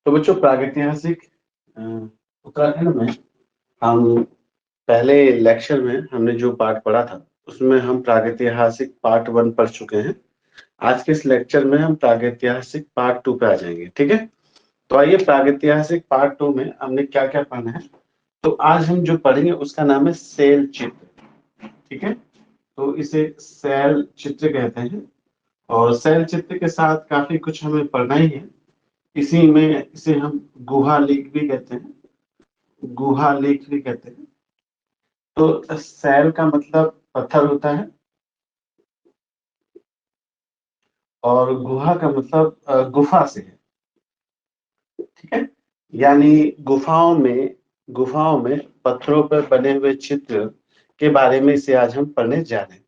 तो बच्चों प्रागैतिहासिक उत्तराखंड में हम पहले लेक्चर में हमने जो पार्ट पढ़ा था उसमें हम प्रागैतिहासिक पार्ट 1 पढ़ चुके हैं। आज के इस लेक्चर में हम प्रागैतिहासिक पार्ट 2 पे आ जाएंगे, ठीक है। तो आइए प्रागैतिहासिक पार्ट 2 में हमने क्या क्या पढ़ना है। तो आज हम जो पढ़ेंगे उसका नाम है शैल चित्र, ठीक है। तो इसे शैल चित्र कहते हैं और शैल चित्र के साथ काफी कुछ हमें पढ़ना ही है। इसी में इसे हम गुहा लेख भी कहते हैं, गुहा लेख भी कहते हैं। तो शैल का मतलब पत्थर होता है और गुहा का मतलब गुफा से है, ठीक है। यानी गुफाओं में पत्थरों पर बने हुए चित्र के बारे में इसे आज हम पढ़ने जा रहे हैं।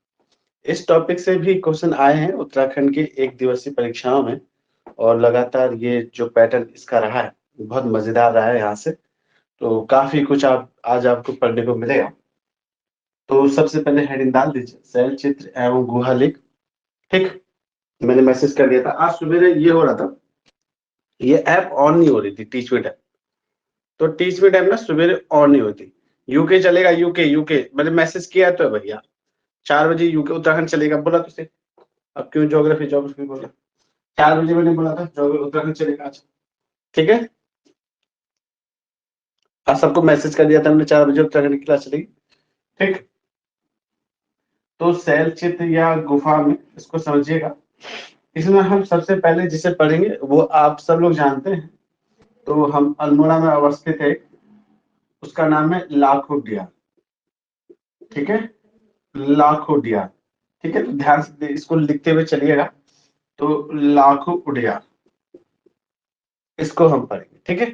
इस टॉपिक से भी क्वेश्चन आए हैं उत्तराखंड की 1 दिवसीय परीक्षाओं में और लगातार ये जो पैटर्न इसका रहा है बहुत मजेदार रहा है यहाँ से। तो काफी कुछ आप आज आपको पढ़ने को मिलेगा। तो सबसे पहले हेडिंग डाल दीजिए शैल चित्र एवं गुहा लेख, ठीक। मैंने मैसेज कर दिया था आज सुबह ये हो रहा था, ये ऐप ऑन नहीं हो रही थी टीचविट ऐप। तो टीचविट ऐप ना सुबह ऑन नहीं होती। यूके चलेगा, यूके यूके मैंने मैसेज किया तो है भैया 4 बजे यूके उत्तराखंड चलेगा बोला तुझसे। अब क्यों ज्योग्राफी ज्योग्राफी बोला? 4 बजे मैंने बोला था उत्तराखंड चलेगा आज, ठीक है। आज सबको मैसेज कर दिया था हमने 4 बजे उत्तराखंड की क्लास चलेगी, ठीक। तो शैल चित्र या गुफा में इसको समझिएगा। इसमें हम सबसे पहले जिसे पढ़ेंगे वो आप सब लोग जानते हैं। तो हम अल्मोड़ा में अवस्थित है, उसका नाम है लाखोटिया, ठीक है। लाखोटिया, ठीक है। तो ध्यान से इसको लिखते हुए चलिएगा। तो लाखोटिया इसको हम पढ़ेंगे, ठीक है।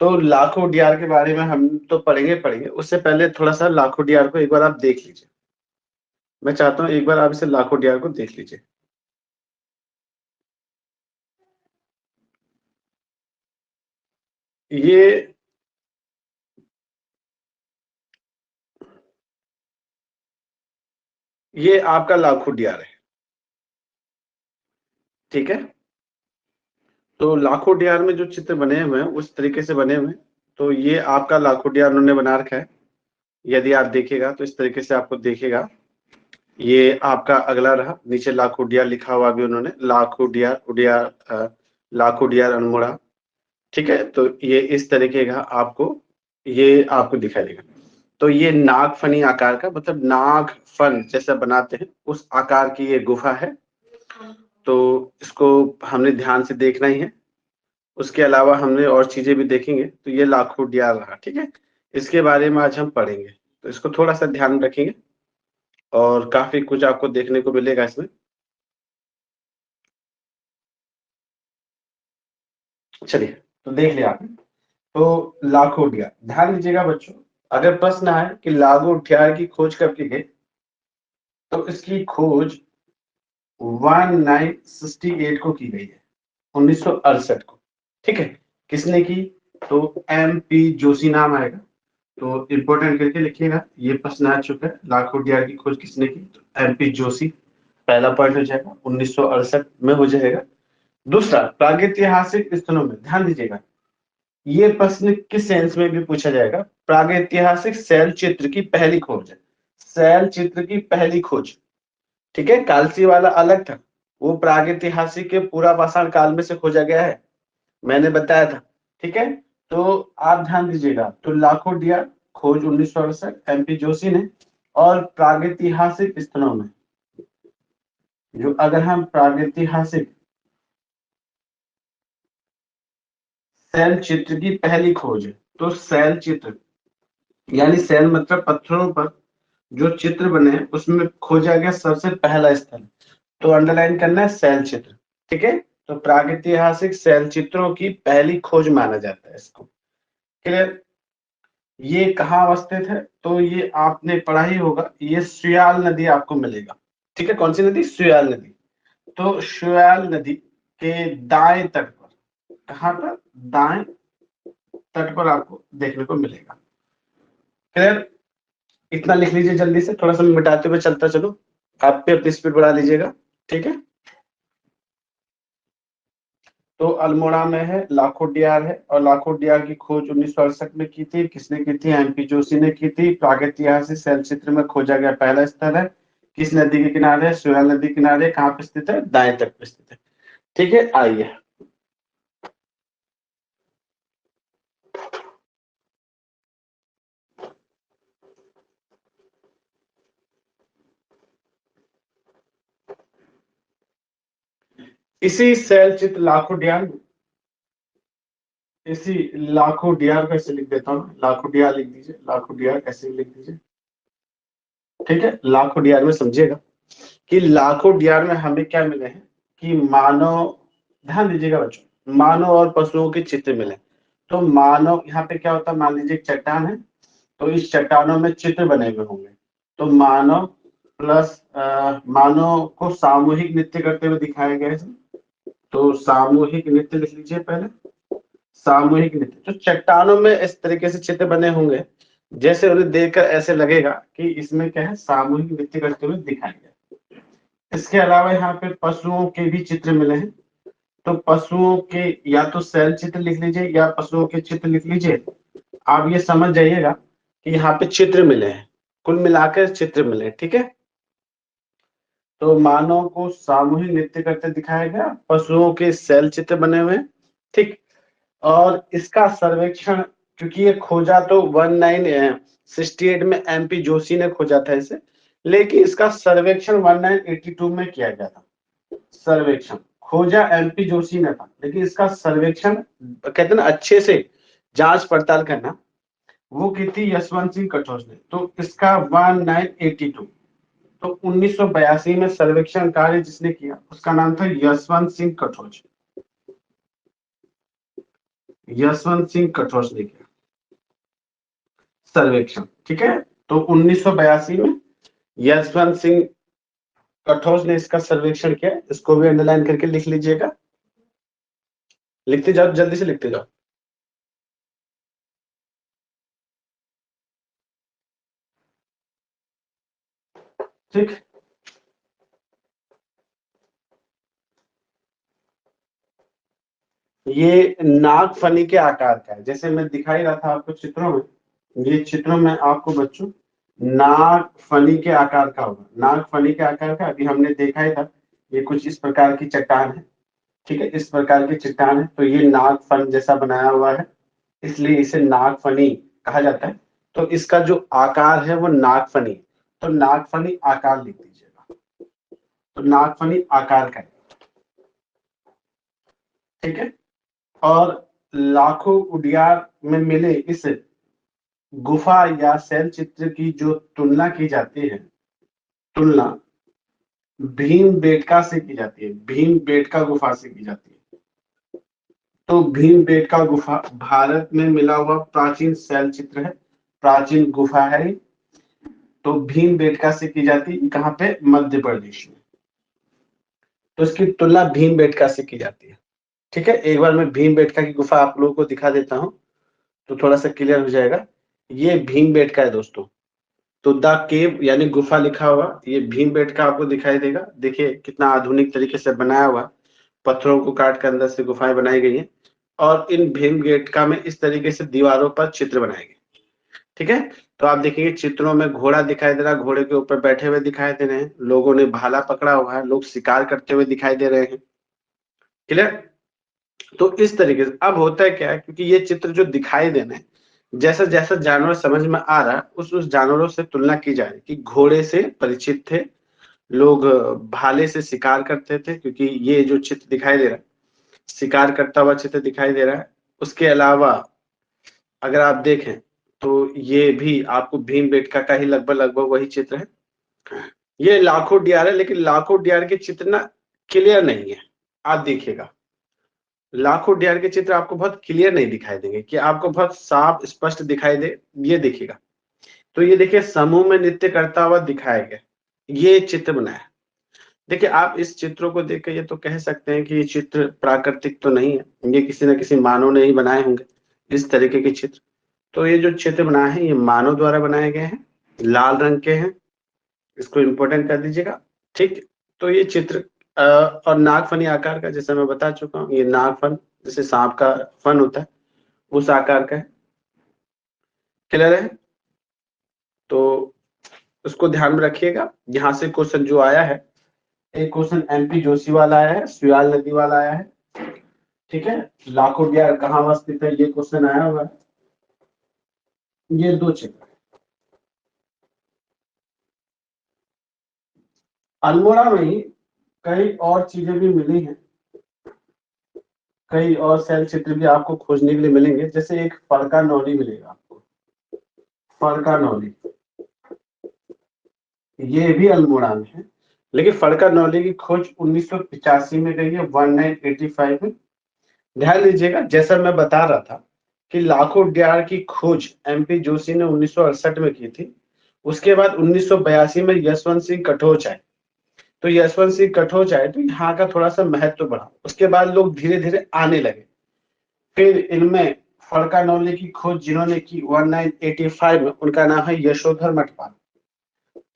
तो लाखोटियार के बारे में हम तो पढ़ेंगे उससे पहले थोड़ा सा लाखोटियार को एक बार आप देख लीजिए। मैं चाहता हूं एक बार आप इसे लाखोटियार को देख लीजिए। ये आपका लाखोटियार है, ठीक है। तो लाखोटियार में जो चित्र बने हुए हैं उस तरीके से बने हुए हैं। तो ये आपका लाखोटियार उन्होंने बना रखा है। यदि आप देखिएगा तो इस तरीके से आपको देखेगा। ये आपका अगला रहा, नीचे लाखोटियार लिखा हुआ भी उन्होंने, लाखोटियार उडियार लाखोटियार अल्मोड़ा, ठीक है। तो ये इस तरीके का आपको ये आपको दिखाई देगा। तो ये नागफनी आकार का मतलब नागफन जैसा बनाते हैं उस आकार की ये गुफा है। तो इसको हमने ध्यान से देखना ही है। उसके अलावा हमने और चीजें भी देखेंगे। तो ये लाखोटियार रहा, ठीक है। इसके बारे में आज हम पढ़ेंगे तो इसको थोड़ा सा ध्यान में रखेंगे और काफी कुछ आपको देखने को मिलेगा इसमें। चलिए तो देख लिया आपने। तो लाखोटियार ध्यान दीजिएगा बच्चों। अगर प्रश्न आए कि लाखोटियार की खोज कब की गई तो इसकी खोज 1968 को की गई है, 1968 को, ठीक है। किसने की? तो MP जोशी नाम आएगा। तो इंपोर्टेंट करके लिखिएगा, ये प्रश्न आ चुका है लाखोटियार की खोज किसने की। तो MP जोशी पहला पॉइंट हो जाएगा, 1968 में हो जाएगा। दूसरा प्रागैतिहासिक स्थलों में ध्यान दीजिएगा। ये प्रश्न किस सेंस में भी पूछा जाएगा। प्रागैतिहासिक शैल चित्र की पहली खोज है, शैल चित्र की पहली खोज, ठीक है। कालसी वाला अलग था, वो प्रागैतिहासिक के पूरा पाषाण काल में से खोजा गया है, मैंने बताया था, ठीक है। तो आप ध्यान दीजिएगा। तो लाखोटियार खोज 1968 MP जोशी ने। और प्रागैतिहासिक स्थलों में जो अगर हम प्रागैतिहासिक शैल चित्र की पहली खोज है तो शैल चित्र यानी शैल मतलब पत्थरों पर जो चित्र बने हैं उसमें खोजा गया सबसे पहला स्थल। तो अंडरलाइन करना है शैल चित्र, ठीक है। तो प्रागैतिहासिक शैल चित्रों की पहली खोज माना जाता है इसको, क्लियर। ये कहाँ अवस्थित है तो ये आपने पढ़ा ही होगा, ये सुयाल नदी आपको मिलेगा, ठीक है। कौन सी नदी? सुयाल नदी। तो सुयाल नदी के दाएं तट पर, कहाँ पर? दाएं तट पर आपको देखने को मिलेगा, क्लियर। इतना लिख लीजिए जल्दी से, थोड़ा सा मिटाते हुए चलता चलो, आप पे अपनी स्पीड बढ़ा लीजिएगा, ठीक है। तो अल्मोड़ा में है, लाखों डियार है, और लाखों डियार की खोज 1968 में की थी। किसने की थी? एमपी जोशी ने की थी। प्रागैतिहासिक शैल चित्र में खोजा गया पहला स्थल है। किस नदी के किनारे? सोयन नदी किनारे। कहाँ पे स्थित है? दाएं तट पे स्थित है। ठीक है, आइए। इसी शैल चित्र लाखों डियार, इसी लाखों डियार को ऐसे लिख देता हूँ, लाखों डियार लिख दीजिए, लाखों डियार ऐसे लिख दीजिए। ठीक है, लाखों डियार में समझिएगा कि लाखों डियार में हमें क्या मिले हैं कि मानव, ध्यान दीजिएगा बच्चों, मानव और पशुओं के चित्र मिले। तो मानव, यहाँ पे क्या होता है, मान लीजिए एक चट्टान है, तो इस चट्टानों में चित्र बने हुए होंगे। तो मानव प्लस मानव को सामूहिक नृत्य करते हुए दिखाया गया है। तो सामूहिक नृत्य लिख लीजिए पहले, सामूहिक नृत्य। तो चट्टानों में इस तरीके से चित्र बने होंगे, जैसे उन्हें देखकर ऐसे लगेगा कि इसमें क्या है, सामूहिक नृत्य करते हुए दिखाया गया। इसके अलावा यहाँ पे पशुओं के भी चित्र मिले हैं। तो पशुओं के या तो शैल चित्र लिख लीजिए या पशुओं के चित्र लिख लीजिए। आप ये समझ जाइएगा कि यहाँ पे चित्र मिले हैं, कुल मिलाकर चित्र मिले। ठीक है, तो मानव को सामूहिक नृत्य करते दिखाया गया, पशुओं के शैल चित्र बने हुए हैं। ठीक, और इसका सर्वेक्षण, क्योंकि ये खोजा तो 1968 में एमपी जोशी ने खोजा था इसे, लेकिन इसका सर्वेक्षण 1982 में किया गया था। सर्वेक्षण खोजा एमपी जोशी ने था, लेकिन इसका सर्वेक्षण कहते हैं ना अच्छे से जांच पड़ताल करना, वो की थी यशवंत सिंह कठोर ने। तो इसका 1982, तो 1982 में सर्वेक्षण कार्य जिसने किया उसका नाम था यशवंत सिंह कठोर। यशवंत सिंह कठोर ने किया सर्वेक्षण। ठीक है, तो 1982 में यशवंत सिंह कठोर ने इसका सर्वेक्षण किया। इसको भी अंडरलाइन करके लिख लीजिएगा, लिखते जाओ, जल्दी से लिखते जाओ। ठीक, ये नाग फनी के आकार का है, जैसे मैं दिखाई रहा था आपको चित्रों में। ये चित्रों में आपको बच्चों नाग फनी के आकार का होगा, नाग फनी के आकार का। अभी हमने देखा ही था, ये कुछ इस प्रकार की चट्टान है। ठीक है, इस प्रकार की चट्टान है, तो ये नाग फन जैसा बनाया हुआ है, इसलिए इसे नागफनी कहा जाता है। तो इसका जो आकार है वो नागफनी, तो नागफनी आकार लिख दीजिएगा। तो नागफनी आकार का है। ठीक है, और लाखों उडियार में मिले इस गुफा या शैल चित्र की जो तुलना की जाती है, तुलना भीम बेटका से की जाती है, भीम बेटका गुफा से की जाती है। तो भीम बेटका गुफा भारत में मिला हुआ प्राचीन शैल चित्र है, प्राचीन गुफा है। तो भीम बेटका से की जाती है, कहाँ पे? मध्य प्रदेश में। तो इसकी तुलना भीम बेटका से की जाती है। ठीक है, एक बार मैं भीम बेटका की गुफा आप लोगों को दिखा देता हूँ, तो थोड़ा सा क्लियर हो जाएगा। ये भीम बेटका है दोस्तों। तो द केव यानी गुफा लिखा हुआ, ये भीम बेटका आपको दिखाई देगा। देखिए कितना आधुनिक तरीके से बनाया हुआ, पत्थरों को काट कर अंदर से गुफाएं बनाई गई हैं। और इन भीम बेटका में इस तरीके से दीवारों पर चित्र बनाए गए। ठीक है, तो आप देखिए चित्रों में घोड़ा दिखाई दे रहा है, घोड़े के ऊपर बैठे हुए दिखाई दे रहे हैं, लोगों ने भाला पकड़ा हुआ है, लोग शिकार करते हुए दिखाई दे रहे हैं। क्लियर? तो इस तरीके से अब होता है क्या है, क्योंकि ये चित्र जो दिखाई दे रहे हैं, जैसा जैसा जानवर समझ में आ रहा है उस जानवरों से तुलना की जा रही है कि घोड़े से परिचित थे लोग, भाले से शिकार करते थे, क्योंकि ये जो चित्र दिखाई दे रहा है शिकार करता हुआ चित्र दिखाई दे रहा है। उसके अलावा अगर आप देखें तो ये भी आपको भीमबेटका का ही लगभग लगभग वही चित्र है। ये लाखों डियार है, लेकिन लाखों डियार के चित्र ना क्लियर नहीं है। आप देखिएगा लाखों डियार के चित्र आपको बहुत क्लियर नहीं दिखाई देंगे कि आपको बहुत साफ स्पष्ट दिखाई दे। ये देखिएगा, तो ये देखिए समूह में नृत्य करता हुआ दिखाया गया, ये चित्र बनाया। देखिए आप इस चित्रों को देख के ये तो कह सकते हैं कि ये चित्र प्राकृतिक तो नहीं है, ये किसी न किसी मानव ने ही बनाए होंगे इस तरीके के चित्र। तो ये जो चित्र बनाए हैं ये मानव द्वारा बनाए गए हैं, लाल रंग के हैं, इसको इम्पोर्टेंट कर दीजिएगा। ठीक, तो ये चित्र और नागफनी आकार का, जैसे मैं बता चुका हूँ, ये नागफन जैसे सांप का फन होता है उस आकार का है। क्लियर है? तो उसको ध्यान में रखिएगा। यहाँ से क्वेश्चन जो आया है, एक क्वेश्चन एमपी जोशी वाला आया है, सुयाल नदी वाला आया है, ठीक है। लाखोटियार कहाँ अवस्थित है, ये क्वेश्चन आया हुआ है। ये दो चीज, अल्मोड़ा में ही कई और चीजें भी मिली हैं, कई और शैल चित्र भी आपको खोजने के लिए मिलेंगे। जैसे एक फड़का नौली मिलेगा आपको, फड़का नौली, ये भी अल्मोड़ा में है। लेकिन फड़का नौली की खोज 1985 में गई है, 1985 में। ध्यान दीजिएगा, जैसा मैं बता रहा था कि लाखों डियार की खोज एमपी जोशी ने 1968 में की थी। उसके बाद 1982 में यशवंत सिंह कटोच आए। तो यशवंत सिंह कटोच आए तो यहाँ का थोड़ा सा महत्व बढ़ा। उसके बाद लोग धीरे धीरे आने लगे। फिर इनमें फड़का नौली की खोज जिन्होंने की 1985 में, उनका नाम है यशोधर मटवाल।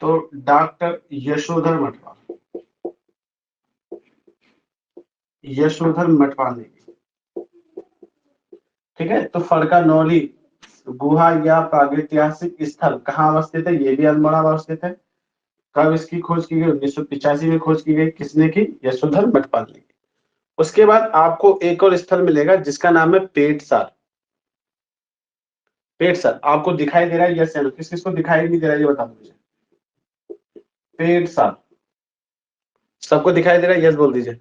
तो डॉक्टर यशोधर मटवाल, यशोधर मटवाल ने की। ठीक है, तो फड़का नौली गुहा या प्रागैतिहासिक स्थल कहाँ अवस्थित है, ये भी अल्मोड़ा में अवस्थित है। कब इसकी खोज की गई? 1985 में खोज की गई। किसने की? यशोधर मटवाल ने की। उसके बाद आपको एक और स्थल मिलेगा जिसका नाम है पेटसार। पेटसार आपको दिखाई दे रहा है? यस या नो? किस किसको दिखाई नहीं दे रहा है ये बता दो मुझे। पेटसार सबको दिखाई दे रहा है? यस बोल दीजिए।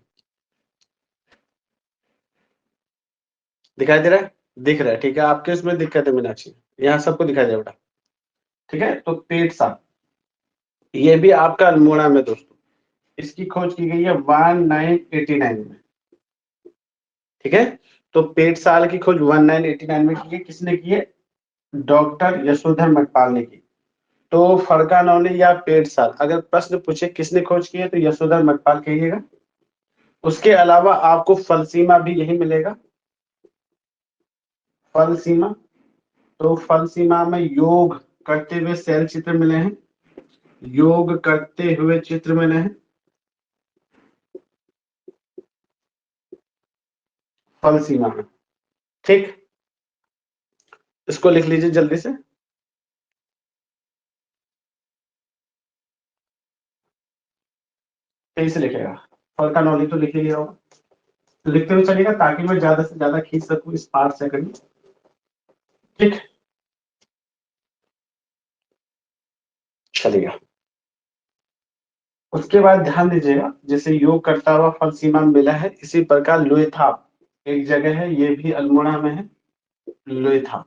दिखाई दे रहा है? दिख रहा है, ठीक है। आपके उसमें दिक्कत है मीनाक्षी, यहाँ सबको दिखाई दे रहा है बेटा। ठीक है, तो पेटसार ये भी आपका अल्मोड़ा में दोस्तों। इसकी खोज की गई है 1989 में। ठीक है, तो पेट साल की खोज 1989 में की है। किसने की है? डॉक्टर यशोधर मटपाल ने की। तो फड़का नौली या पेट साल, अगर प्रश्न पूछे किसने खोज की है तो यशोधर मटपाल कहिएगा। उसके अलावा आपको फलसीमा भी यही मिलेगा, फलसीमा। तो फलसीमा में योग करते हुए शैल चित्र मिले हैं, योग करते हुए चित्र मिले हैं फलसीमा में। ठीक, इसको लिख लीजिए जल्दी से। कैसे लिखेगा? फल का नॉलेज तो लिख ही लिया होगा, लिखते हुए चलेगा ताकि मैं ज्यादा से ज्यादा खींच सकूं इस 5 सेकंड में। ठीक, चलेगा। उसके बाद ध्यान दीजिएगा, जैसे योग करता हुआ फल सीमा में मिला है, इसी प्रकार लुएथाप एक जगह है, ये भी अल्मोड़ा में है। लुएथाप,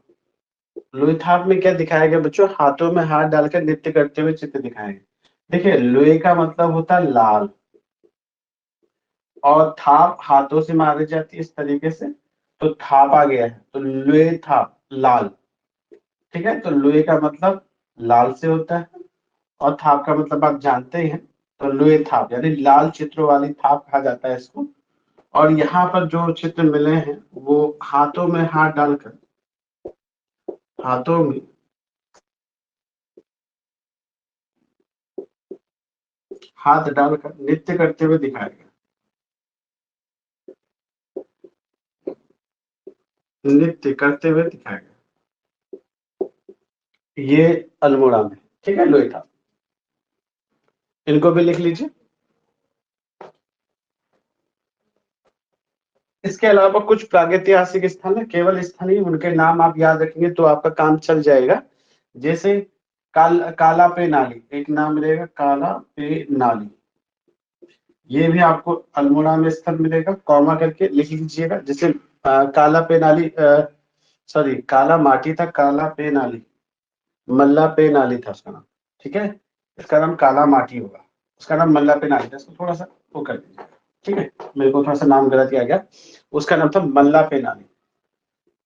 लुएथाप में क्या दिखाया गया बच्चों? हाथों में हाथ डालकर नृत्य करते हुए चित्र दिखाया गया। देखिए, लुए का मतलब होता है लाल, और थाप हाथों से मारी जाती है इस तरीके से, तो थाप आ गया है, तो लुए थाप लाल। ठीक है, तो लुए का मतलब लाल से होता है, और थाप का मतलब आप जानते ही हैं, तो लुए थाप यानी लाल चित्रों वाली थाप कहा जाता है इसको। और यहाँ पर जो चित्र मिले हैं वो हाथों में हाथ डालकर, हाथों में हाथ डालकर नृत्य करते हुए दिखाया गया, नृत्य करते हुए दिखाया गया, ये अल्मोड़ा में। ठीक है, लोही थाप, इनको भी लिख लीजिए। इसके अलावा कुछ प्रागैतिहासिक स्थल है, केवल स्थल ही, उनके नाम आप याद रखेंगे तो आपका काम चल जाएगा। जैसे काला पे नाली, एक नाम मिलेगा काला पे नाली, ये भी आपको अल्मोड़ा में स्थल मिलेगा, कॉमा करके लिख लीजिएगा। जैसे काला पे नाली, सॉरी काला माटी था, काला पे नाली, मल्ला पे नाली था उसका नाम। ठीक है, इसका नाम काला माटी होगा, उसका नाम मल्ला पे नाली था, इसको थोड़ा सा वो कर दीजिए। ठीक है, मेरे को थोड़ा सा नाम गलत आ गया, उसका नाम था मल्ला पे नाली।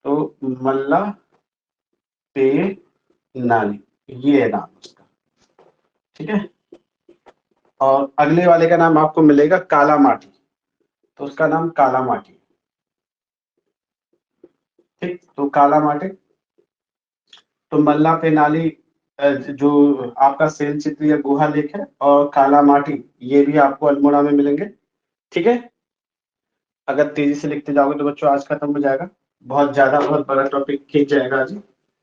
तो मल्ला पे नाली, ये है नाम उसका। ठीक है, और अगले वाले का नाम आपको मिलेगा काला माटी, तो उसका नाम काला माटी। ठीक, तो काला माटी, तो मल्ला पे नाली जो आपका शैल चित्र या गुहा लेख है, और काला माटी ये भी आपको अल्मोड़ा में मिलेंगे। ठीक है, अगर तेजी से लिखते जाओगे तो बच्चों आज खत्म हो जाएगा, बहुत ज्यादा बहुत बड़ा टॉपिक खींच जाएगा आज।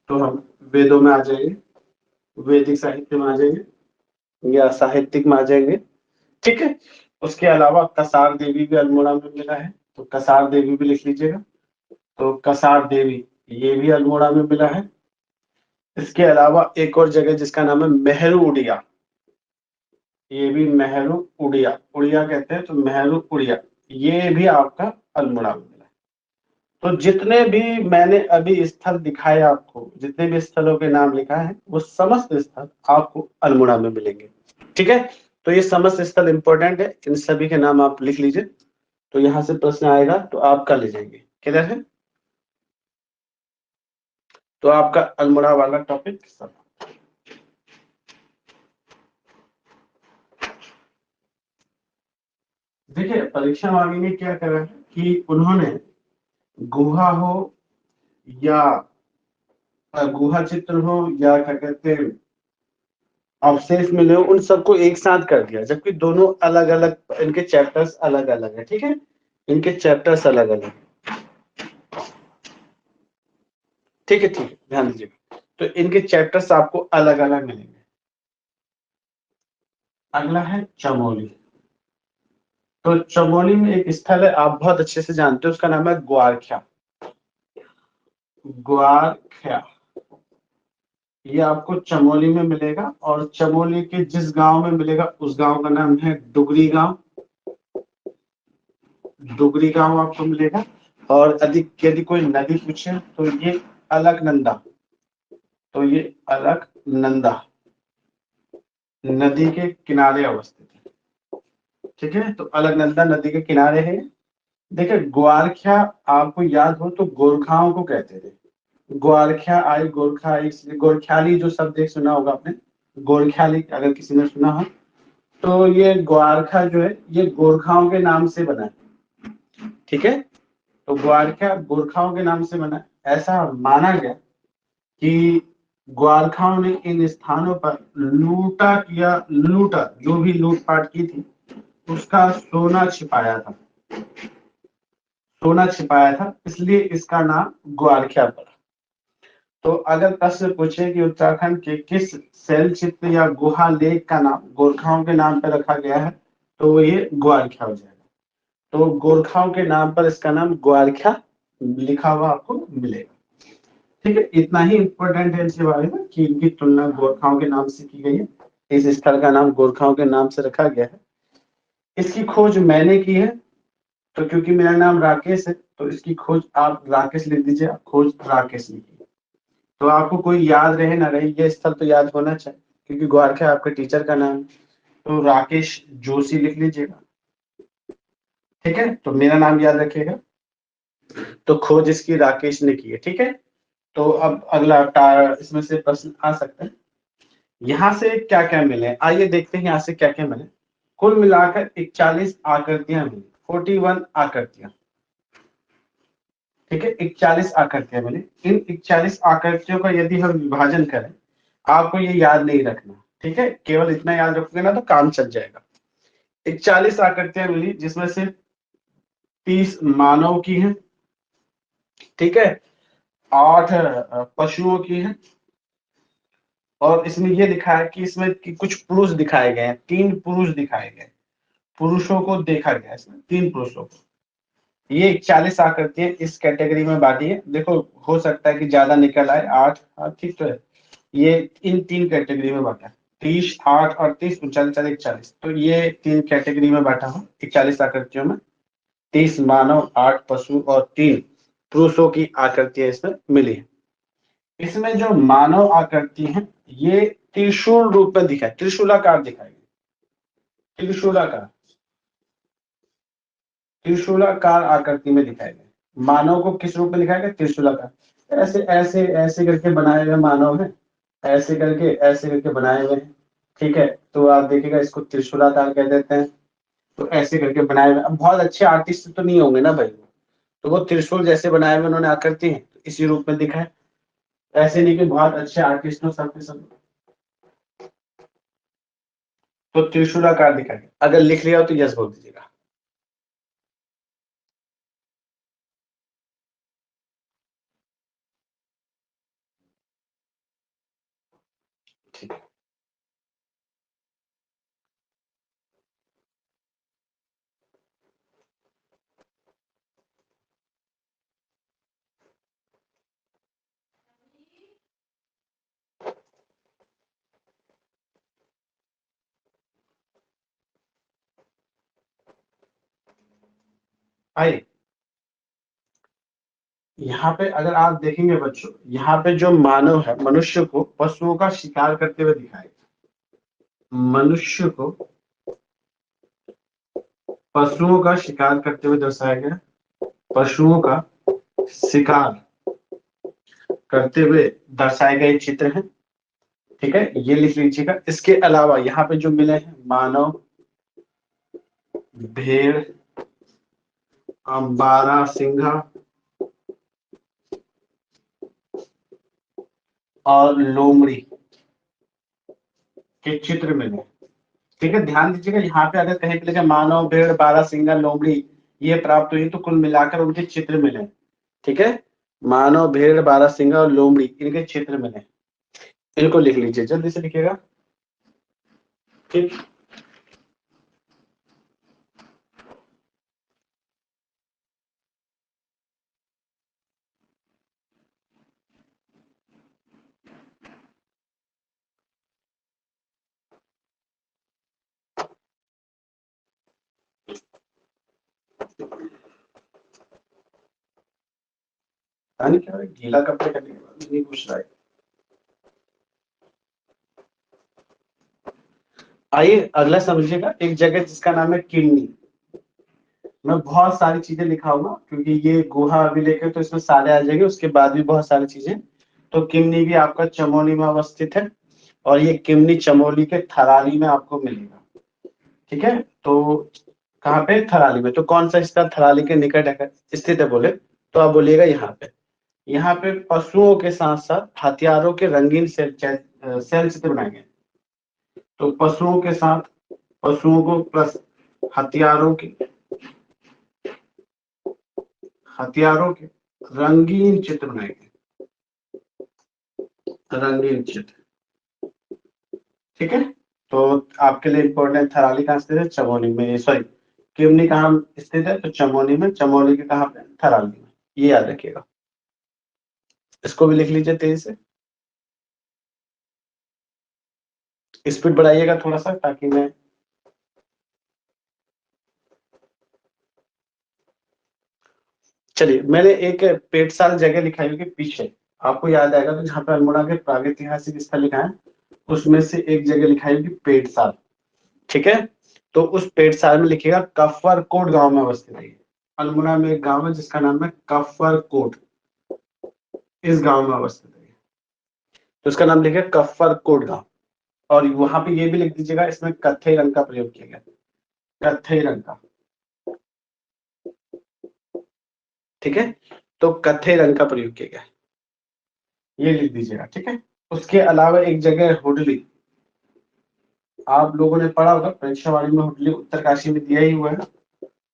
तो हम वेदों में आ जाएंगे, वैदिक साहित्य में आ जाएंगे या साहित्यिक में आ जाएंगे। ठीक है, उसके अलावा कसार देवी भी अल्मोड़ा में मिला है, तो कसार देवी भी लिख लीजिएगा। तो कसार देवी ये भी अल्मोड़ा में मिला है। इसके अलावा एक और जगह जिसका नाम है मेहरू उड़िया, ये भी मेहरू उड़िया, उड़िया कहते हैं तो मेहरू उड़िया, ये भी आपका अल्मोड़ा में मिला है। तो जितने भी मैंने अभी स्थल दिखाए आपको, जितने भी स्थलों के नाम लिखा है वो समस्त स्थल आपको अल्मोड़ा में मिलेंगे। ठीक है, तो ये समस्त स्थल इंपॉर्टेंट है, इन सभी के नाम आप लिख लीजिए, तो यहां से प्रश्न आएगा तो आप कर ले जाएंगे। क्लियर है, तो आपका अल्मोड़ा वाला टॉपिक सब। देखिए परीक्षा मांगी में क्या करा है कि उन्होंने गुहा हो या गुहा चित्र हो या क्या कहते हैं अवशेष मिले हो, उन सबको एक साथ कर दिया, जबकि दोनों अलग अलग, इनके चैप्टर्स अलग अलग है। ठीक है, इनके चैप्टर्स अलग अलग, ठीक है ठीक है, ध्यान दीजिएगा, तो इनके चैप्टर्स आपको अलग अलग मिलेंगे। अगला है चमोली। तो चमोली में एक स्थल है आप बहुत अच्छे से जानते हो, उसका नाम है ग्वारख्या। ग्वारख्या ये आपको चमोली में मिलेगा, और चमोली के जिस गांव में मिलेगा उस गांव का नाम है डुगरी गांव। डुगरी गांव आपको मिलेगा। और अधिक यदि कोई नदी पूछे तो ये अलकनंदा, तो ये अलकनंदा नदी के किनारे अवस्थित है। ठीक है, तो अलकनंदा नदी के किनारे है। देखिए ग्वारख्या आपको याद हो तो गोरखाओं को कहते थे, ग्वारख्या आई गोरखा आई, इसलिए गोरख्याली जो शब्द एक सुना होगा आपने, गोरख्याली अगर किसी ने सुना हो तो ये ग्वारखा जो है ये गोरखाओं के नाम से बना है। ठीक है, तो ग्वारखा गोरखाओं के नाम से बना है। ऐसा माना गया कि ग्वारखाओं ने इन स्थानों पर लूटा किया, लूटा जो भी लूटपाट की थी उसका सोना छिपाया था, सोना छिपाया था, इसलिए इसका नाम ग्वारख्या पड़ा। तो अगर प्रश्न पूछे कि उत्तराखंड के किस शैल चित्र या गुहा लेख का नाम गोरखाओं के नाम पर रखा गया है, तो वो ये ग्वारख्या हो जाएगा। तो गोरखाओं के नाम पर इसका नाम ग्वारख्या लिखा हुआ आपको मिलेगा। ठीक है, इतना ही इंपॉर्टेंट है इसके बारे में कि इनकी तुलना गोरखाओं के नाम से की गई है, इस स्थल का नाम गोरखाओं के नाम से रखा गया है। इसकी खोज मैंने की है, तो क्योंकि मेरा नाम राकेश है तो इसकी खोज आप राकेश लिख दीजिए, आप खोज राकेश लिखिए, तो आपको कोई याद रहे ना रहे ये स्थल तो याद होना चाहिए, क्योंकि ग्वारखा आपके टीचर का नाम है। तो राकेश जोशी लिख लीजिएगा। ठीक है, तो मेरा नाम याद रखिएगा, तो खोज इसकी राकेश ने की है। ठीक है, तो अब अगला इसमें से प्रश्न आ सकते हैं, यहाँ से क्या क्या मिले, आइए देखते हैं यहाँ से क्या क्या मिले। कुल मिलाकर 41 आकृतियां मिली, 41 आकृतियां। ठीक है, 41 आकृतियां मिली। इन 41 आकृतियों का यदि हम विभाजन करें, आपको ये याद नहीं रखना, ठीक है, केवल इतना याद रखोगे ना तो काम चल जाएगा। 41 आकृतियां मिली जिसमें से 30 मानव की हैं, ठीक है, 8 पशुओं की हैं, और इसमें ये लिखा है कि इसमें कि कुछ पुरुष दिखाए गए हैं, 3 पुरुष दिखाए गए, पुरुषों को देखा गया इसमें, 3 पुरुषों को। ये 41 आकृतियां इस कैटेगरी में बांटी है। देखो हो सकता है कि ज्यादा निकल आए, 8, हाँ ठीक तो है, ये इन 3 कैटेगरी में बांटा है, 30, 8 और 30, 39, 41, तो ये 3 कैटेगरी में बांटा हूँ 41 आकृतियों में। 30 मानव, 8 पशु और 3 पुरुषों की आकृतियां इसमें मिली है। इसमें जो मानव आकृति है ये त्रिशूल रूप में दिखाई, त्रिशूलाकार दिखाई, त्रिशूलाकार, त्रिशूलाकार आकृति में दिखाए गए। मानव को किस रूप में दिखाया गया, त्रिशूलाकार, ऐसे ऐसे ऐसे करके बनाए हुए मानव है, ऐसे करके बनाए हुए हैं। ठीक है, तो आप देखिएगा इसको त्रिशूलाकार कह देते हैं। तो ऐसे करके बनाए हुए, अब बहुत अच्छे आर्टिस्ट तो नहीं होंगे ना भाई, तो वो त्रिशूल जैसे बनाए हुए उन्होंने आकृति है तो इसी रूप में दिखा है, ऐसे नहीं कि बहुत अच्छे आर्टिस्ट हो सब के सब। तो त्रिशूलाकार दिखा है, अगर लिख लिया हो तो यस बोल दीजिएगा। आइए, यहाँ पे अगर आप देखेंगे बच्चों, यहाँ पे जो मानव है, मनुष्य को पशुओं का शिकार करते हुए दिखाएगा। मनुष्य को पशुओं का शिकार करते हुए दर्शाया गया, पशुओं का शिकार करते हुए दर्शाए गए चित्र हैं। ठीक है, ये लिख लीजिएगा। इसके अलावा यहाँ पे जो मिले हैं मानव, भेड़, बारहसिंघा और लोमड़ी के चित्र मिले। ठीक है, ध्यान दीजिएगा, यहाँ पे अगर कहीं पे लिखा मानव, भेड़, बारहसिंघा, लोमड़ी ये प्राप्त हुई तो कुल मिलाकर उनके चित्र मिले। ठीक है, मानव, भेड़, बारहसिंघा और लोमड़ी इनके चित्र मिले। इनको लिख लीजिए, जल्दी से लिखिएगा। ठीक, क्या गीला कपड़े करने के बाद नहीं घुस रहा है। आइए अगला समझिएगा, एक जगह जिसका नाम है किन्नी। मैं बहुत सारी चीजें लिखाऊंगा क्योंकि ये गुहा अभिलेख है तो इसमें सारे आ जाएंगे, उसके बाद भी बहुत सारी चीजें। तो किमनी भी आपका चमोली में अवस्थित है और ये किमनी चमोली के थराली में आपको मिलेगा। ठीक है, तो कहाँ पे? थराली में। तो कौन सा इसका थराली के निकट है स्थित है बोले तो आप बोलिएगा यहाँ पे। यहाँ पे पशुओं के साथ साथ हथियारों के रंगीन सेल चित्र बनाए गए। तो पशुओं के साथ, पशुओं को प्लस हथियारों के, हथियारों के रंगीन चित्र बनाए गए, रंगीन चित्र। ठीक है, तो आपके लिए इम्पोर्टेंट, थराली कहाँ स्थित है? चमोली में। सॉरी, किमनी कहाँ स्थित है? तो चमोली में। चमोली के कहाँ पे? थराली में। ये याद रखिएगा। इसको भी लिख लीजिए तेजी से, स्पीड बढ़ाइएगा थोड़ा सा ताकि मैं, चलिए मैंने एक पेटसाल जगह लिखाई होगी पीछे, आपको याद आएगा तो जहाँ पे अल्मोड़ा के प्रागैतिहासिक स्थल लिखा है उसमें से एक जगह लिखाई होगी पेटसाल। ठीक है, तो उस पेटसाल में लिखिएगा कफरकोट गांव में अवस्थित है। अल्मोड़ा में एक गांव है जिसका नाम है कफरकोट, इस गांव में अवस्थित है। तो उसका नाम लिखिए कफरकोट गांव। और वहां पे ये भी लिख दीजिएगा, इसमें कत्थई रंग का प्रयोग किया गया, कत्थई रंग का। ठीक है, तो कत्थई रंग का प्रयोग किया गया, ये लिख दीजिएगा। ठीक है, उसके अलावा एक जगह है हुडली, आप लोगों ने पढ़ा होगा परीक्षा वाली में, हुडली उत्तरकाशी में दिया ही हुआ है,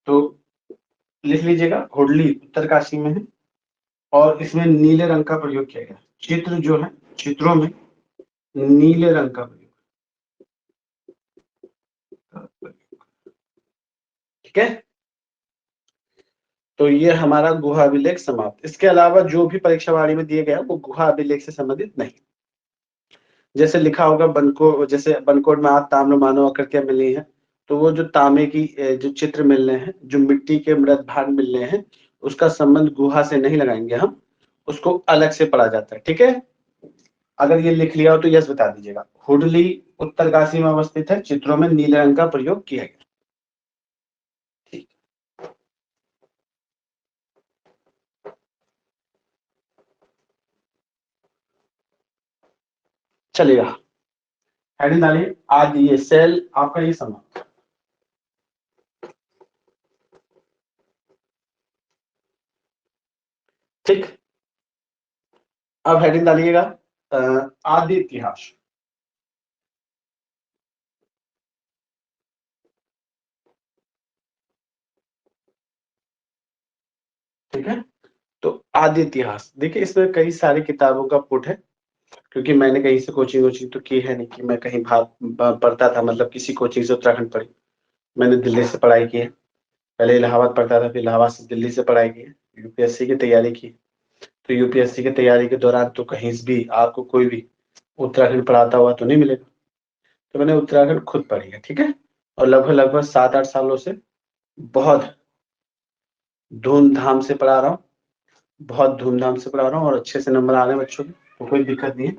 तो लिख लीजिएगा हुडली उत्तरकाशी में है। और इसमें नीले रंग का प्रयोग किया गया, चित्र जो है चित्रों में नीले रंग का प्रयोग। ठीक है, तो ये हमारा गुहा अभिलेख समाप्त। इसके अलावा जो भी परीक्षा वाली में दिए गया वो गुहा अभिलेख से संबंधित नहीं। जैसे लिखा होगा बनको, जैसे बनकोट में आज ताम्र मानव आकृतियां मिली हैं, तो वो जो तांबे की जो चित्र मिल रहे हैं, जो मिट्टी के मृत भाग मिल रहे हैं, उसका संबंध गुहा से नहीं लगाएंगे हम, उसको अलग से पढ़ा जाता है। ठीक है, अगर ये लिख लिया हो तो यस बता दीजिएगा। हुडली उत्तरकाशी में अवस्थित है, चित्रों में नीले रंग का प्रयोग किया गया। ठीक, चलेगा। हेडिंग डालिए, आज ये सेल आपका ये समाप्त। ठीक, अब हेडिंग डालिएगा आदि इतिहास। ठीक है, तो आदि इतिहास देखिए, इसमें कई सारी किताबों का पुट है, क्योंकि मैंने कहीं से कोचिंग वोचिंग तो की है नहीं कि मैं कहीं भाग पढ़ता था, मतलब किसी कोचिंग से उत्तराखंड पढ़ी। मैंने दिल्ली से पढ़ाई की है, पहले इलाहाबाद पढ़ता था, फिर इलाहाबाद से दिल्ली से पढ़ाई की है, यूपीएससी की तैयारी की। तो यूपीएससी की तैयारी के दौरान तो कहीं से भी आपको कोई भी उत्तराखंड पढ़ाता हुआ तो नहीं मिलेगा, तो मैंने उत्तराखंड खुद पढ़ी है। ठीक है, और लगभग लगभग 7-8 सालों से बहुत धूमधाम से पढ़ा रहा हूँ, बहुत धूमधाम से पढ़ा रहा हूँ और अच्छे से नंबर आ रहे हैं बच्चों के, तो कोई दिक्कत नहीं है।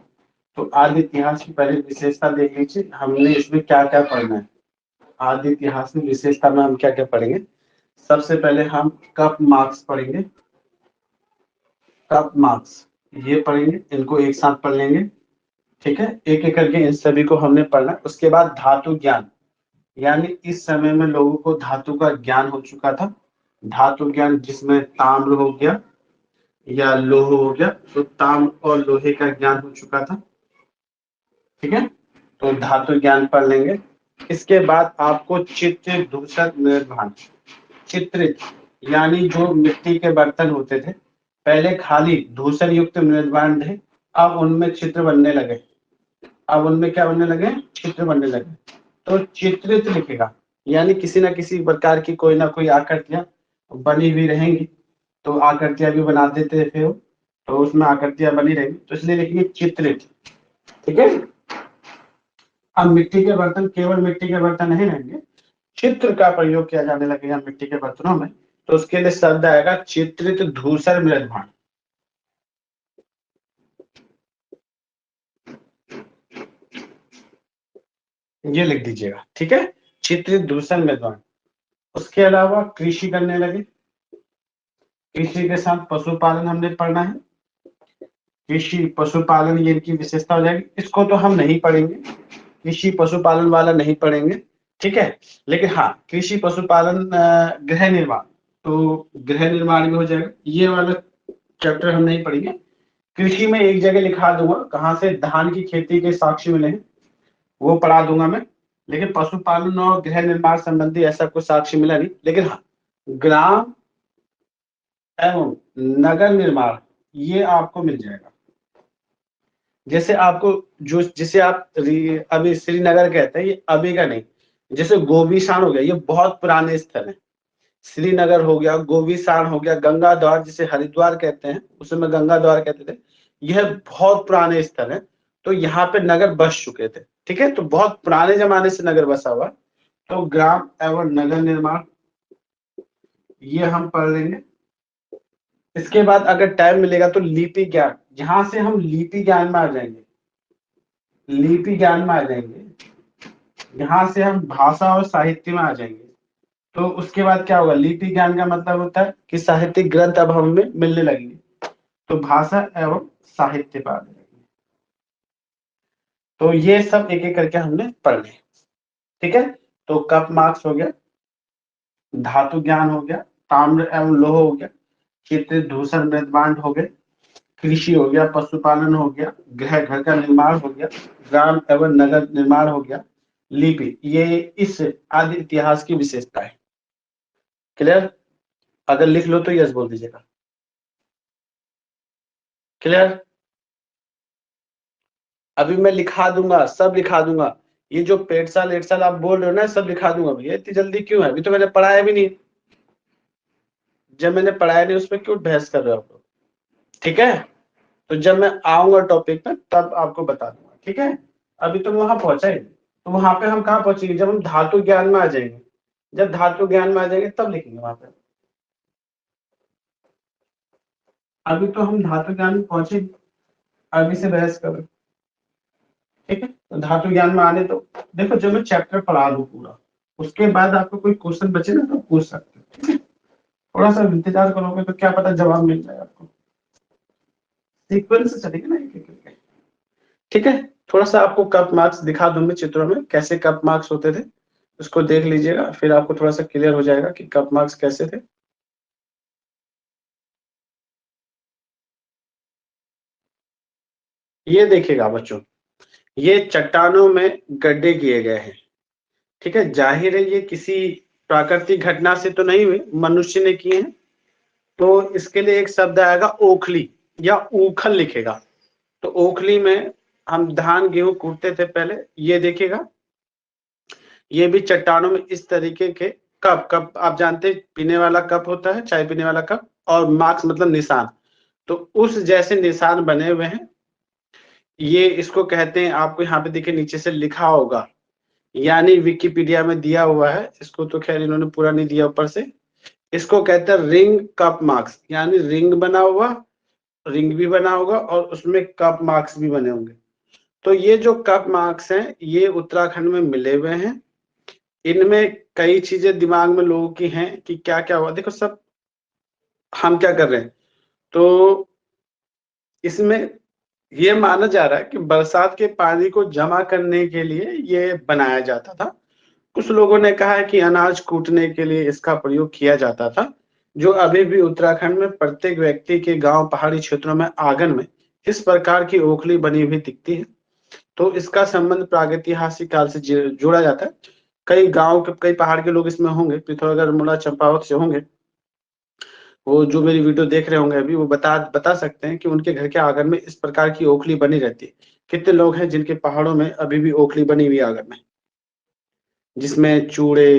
तो आदि इतिहास की पहले विशेषता देख लीजिए, हमने इसमें क्या क्या पढ़ना है। आदि इतिहास में विशेषता में हम क्या क्या पढ़ेंगे। सबसे पहले हम कप मार्क्स पढ़ेंगे, कप मार्क्स ये पढ़ेंगे, इनको एक साथ पढ़ लेंगे, ठीक है, एक एक करके इन सभी को हमने पढ़ना। उसके बाद धातु ज्ञान, यानी इस समय में लोगों को धातु का ज्ञान हो चुका था। धातु ज्ञान जिसमें ताम्र हो गया या लोह हो गया, तो ताम्र और लोहे का ज्ञान हो चुका था, ठीक है, तो धातु ज्ञान पढ़ लेंगे। इसके बाद आपको चित्र दूषक निर्माण, चित्रित यानी जो मिट्टी के बर्तन होते थे पहले खाली धूसर युक्त निर्माण थे, अब उनमें चित्र बनने लगे, अब उनमें क्या बनने लगे, चित्र बनने लगे। तो चित्रित लिखेगा, यानी किसी ना किसी प्रकार की कोई ना कोई आकृतियां बनी हुई रहेंगी, तो आकृतियां भी बना देते थे वो, तो उसमें आकृतियां बनी रहेंगी, तो इसलिए लिखिए चित्रित, ठीक है। अब मिट्टी के बर्तन केवल मिट्टी के बर्तन नहीं रहेंगे, चित्र का प्रयोग किया जाने लगेगा मिट्टी के बर्तनों में, तो उसके लिए शब्द आएगा चित्रित धूसर मृदभांड। ये लिख दीजिएगा, ठीक है, चित्रित धूसर मृदभांड। उसके अलावा कृषि करने लगे, कृषि के साथ पशुपालन हमने पढ़ना है, कृषि पशुपालन ये इनकी विशेषता हो जाएगी। इसको तो हम नहीं पढ़ेंगे, कृषि पशुपालन वाला नहीं पढ़ेंगे, ठीक है, लेकिन हाँ कृषि पशुपालन गृह निर्माण, तो गृह निर्माण भी हो जाएगा, ये वाला चैप्टर हम नहीं पढ़ेंगे। कृषि में एक जगह लिखा दूंगा कहाँ से धान की खेती के साक्ष्य मिले हैं, वो पढ़ा दूंगा मैं, लेकिन पशुपालन और गृह निर्माण संबंधी ऐसा कुछ साक्ष्य मिला नहीं। लेकिन हाँ ग्राम एवं नगर निर्माण ये आपको मिल जाएगा। जैसे आपको जो जिसे आप अभी श्रीनगर कहते हैं, ये अभी का नहीं, जैसे गोबीशान हो गया, ये बहुत पुराने स्थल है। श्रीनगर हो गया, गोबीशान हो गया, गंगा द्वार जिसे हरिद्वार कहते हैं, उस समय गंगा द्वार कहते थे, यह बहुत पुराने स्थल है, तो यहाँ पे नगर बस चुके थे, ठीक है, तो बहुत पुराने जमाने से नगर बसा हुआ। तो ग्राम एवं नगर निर्माण ये हम पढ़ लेंगे। इसके बाद अगर टाइम मिलेगा तो लिपि ज्ञान, जहां से हम लिपि ज्ञान में आ जाएंगे, लिपि ज्ञान में आ जाएंगे, यहाँ से हम भाषा और साहित्य में आ जाएंगे। तो उसके बाद क्या होगा, लिपि ज्ञान का मतलब होता है कि साहित्यिक ग्रंथ अब हमें मिलने लगेंगे, तो भाषा एवं साहित्य पर आ जाएंगे। तो ये सब एक एक करके हमने पढ़ लिया, ठीक है। तो कप मार्क्स हो गया, धातु ज्ञान हो गया, ताम्र एवं लोह हो गया, चित्र धूसर मृदभांड हो गए, कृषि हो गया, पशुपालन हो गया, गृह घर का निर्माण हो गया, ग्राम एवं नगर निर्माण हो गया, लिपि, ये इस आदि इतिहास की विशेषता है। क्लियर? अगर लिख लो तो यस बोल दीजिएगा। क्लियर? अभी मैं लिखा दूंगा, सब लिखा दूंगा, ये जो पेट साल एट साल आप बोल रहे हो ना, सब लिखा दूंगा भैया, इतनी जल्दी क्यों है, अभी तो मैंने पढ़ाया भी नहीं, जब मैंने पढ़ाया नहीं उसमें क्यों बहस कर रहे हो आप लोग, ठीक है। तो जब मैं आऊंगा टॉपिक पे तब आपको बता दूंगा, ठीक है। अभी तो वहां पहुंचा ही, तो वहां पे हम कहाँ पहुंचेंगे, जब हम धातु ज्ञान में आ जाएंगे, जब धातु ज्ञान में आ जाएंगे तब लिखेंगे वहां पे। अभी तो हम धातु ज्ञान में पहुंचे, अभी से बहस कर रहे, ठीक है। तो धातु ज्ञान में आने तो देखो, जब मैं चैप्टर पढ़ा दूं पूरा, उसके बाद आपको कोई क्वेश्चन बचे ना तो पूछ सकते हो, ठीक है। थोड़ा सा इंतजार करोगे तो क्या पता जवाब मिल जाए आपको, सीक्वेंस से चलेगा ना एक एक करके, ठीक है। थोड़ा सा आपको कप मार्क्स दिखा दूं मैं चित्रों में, कैसे कप मार्क्स होते थे, उसको देख लीजिएगा, फिर आपको थोड़ा सा क्लियर हो जाएगा कि कप मार्क्स कैसे थे। ये देखिएगा बच्चों, ये चट्टानों में गड्ढे किए गए हैं, ठीक है, जाहिर है ये किसी प्राकृतिक घटना से तो नहीं हुए, मनुष्य ने किए हैं, तो इसके लिए एक शब्द आएगा ओखली या ऊखल लिखेगा। तो ओखली में हम धान गेहूं कूटते थे पहले, ये देखिएगा, ये भी चट्टानों में इस तरीके के कप, कप आप जानते हैं पीने वाला कप होता है, चाय पीने वाला कप, और मार्क्स मतलब निशान, तो उस जैसे निशान बने हुए हैं, ये इसको कहते हैं, आपको यहाँ पे देखिए नीचे से लिखा होगा, यानी विकिपीडिया में दिया हुआ है, इसको तो खैर इन्होंने पूरा नहीं दिया ऊपर से, इसको कहते हैं रिंग कप मार्क्स, यानी रिंग बना हुआ, रिंग भी बना होगा और उसमें कप मार्क्स भी बने होंगे। तो ये जो कप मार्क्स हैं ये उत्तराखंड में मिले हुए हैं। इनमें कई चीजें दिमाग में लोगों की हैं कि क्या क्या हुआ। देखो सब हम क्या कर रहे हैं, तो इसमें ये माना जा रहा है कि बरसात के पानी को जमा करने के लिए ये बनाया जाता था। कुछ लोगों ने कहा है कि अनाज कूटने के लिए इसका प्रयोग किया जाता था, जो अभी भी उत्तराखंड में प्रत्येक व्यक्ति के गांव, पहाड़ी क्षेत्रों में आंगन में इस प्रकार की ओखली बनी हुई दिखती है। तो इसका संबंध प्रागैतिहासिक काल से जोड़ा जाता है। कई गांव के, कई पहाड़ के लोग इसमें होंगे, पिथौरागढ़, अल्मोड़ा, चंपावत से होंगे। वो जो मेरी वीडियो देख रहे होंगे अभी, वो बता सकते हैं कि उनके घर के आंगन में इस प्रकार की ओखली बनी रहती है। कितने लोग हैं जिनके पहाड़ों में अभी भी ओखली बनी हुई आंगन में, जिसमें चूड़े